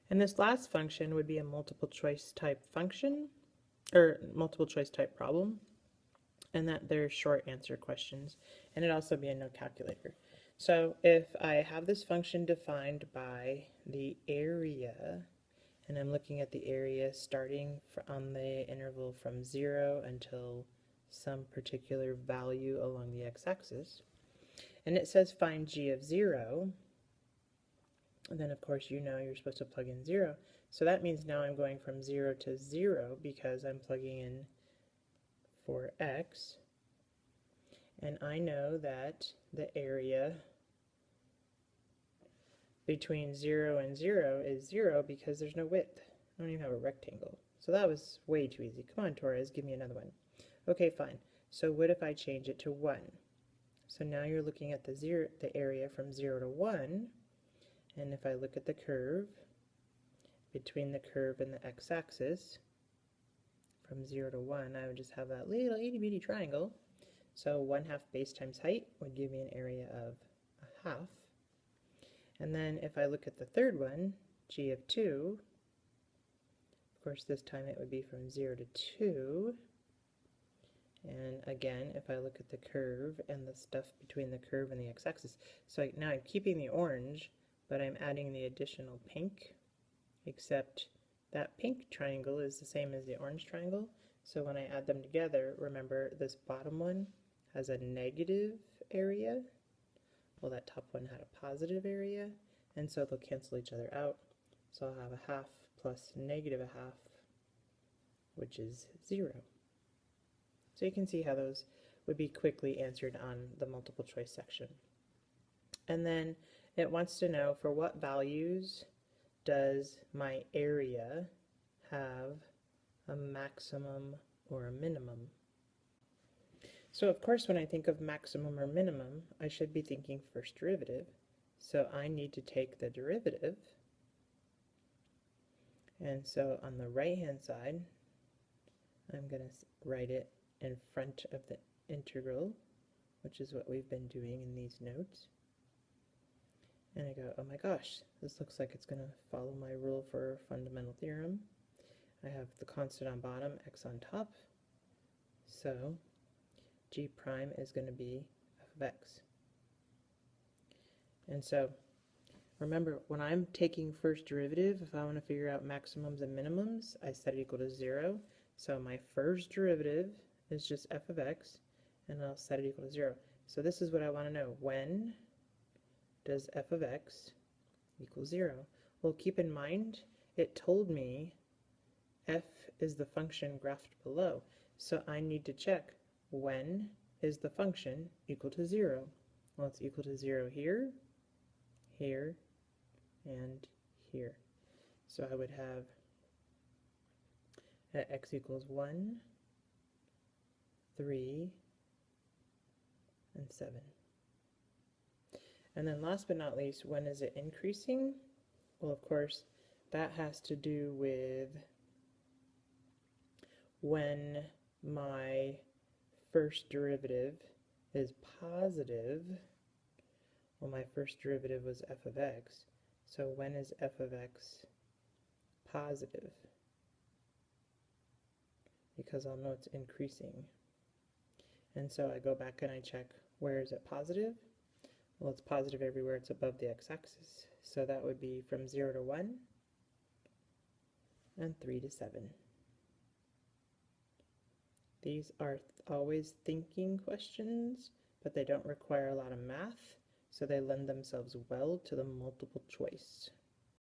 And this last function would be a multiple choice type function, or multiple choice type problem, and that they're short answer questions, and it'd also be a no calculator. So if I have this function defined by the area, and I'm looking at the area starting on the interval from 0 until some particular value along the x-axis, and it says find g of 0, and then of course you know you're supposed to plug in 0. So that means now I'm going from 0 to 0 because I'm plugging in for x, and I know that the area between 0 and 0 is 0 because there's no width. I don't even have a rectangle. So that was way too easy. Come on, Torres, give me another one. Okay, fine. So what if I change it to 1? So now you're looking at the area from 0 to 1, and if I look at the curve, between the curve and the x-axis, from 0 to 1, I would just have that little itty-bitty triangle. So 1/2 base times height would give me an area of 1/2. And then if I look at the third one, g of 2, of course this time it would be from 0 to 2. And again, if I look at the curve and the stuff between the curve and the x-axis, so now I'm keeping the orange, but I'm adding the additional pink, except that pink triangle is the same as the orange triangle. So when I add them together, remember this bottom one has a negative area. Well, that top one had a positive area, and so they'll cancel each other out. So I'll have 1/2 plus negative 1/2, which is 0. So you can see how those would be quickly answered on the multiple choice section. And then it wants to know for what values does my area have a maximum or a minimum. So of course when I think of maximum or minimum, I should be thinking first derivative. So I need to take the derivative, and so on the right hand side I'm going to write it in front of the integral, which is what we've been doing in these notes. And I go, oh my gosh, this looks like it's going to follow my rule for fundamental theorem. I have the constant on bottom, x on top, so g prime is going to be f of x. And so remember, when I'm taking first derivative, if I want to figure out maximums and minimums, I set it equal to 0. So my first derivative is just f of x, and I'll set it equal to 0. So this is what I want to know. When does f of x equal 0? Well, keep in mind, it told me f is the function graphed below. So I need to check, when is the function equal to 0? Well, it's equal to 0 here, here, and here. So I would have at x equals 1, 3, and 7. And then last but not least, when is it increasing? Well, of course, that has to do with when my first derivative is positive. Well, my first derivative was f of x. So when is f of x positive? Because I'll know it's increasing. And so I go back and I check, where is it positive? Well, it's positive everywhere it's above the x-axis. So that would be from 0 to 1 and 3 to 7. These are always thinking questions, but they don't require a lot of math, so they lend themselves well to the multiple choice.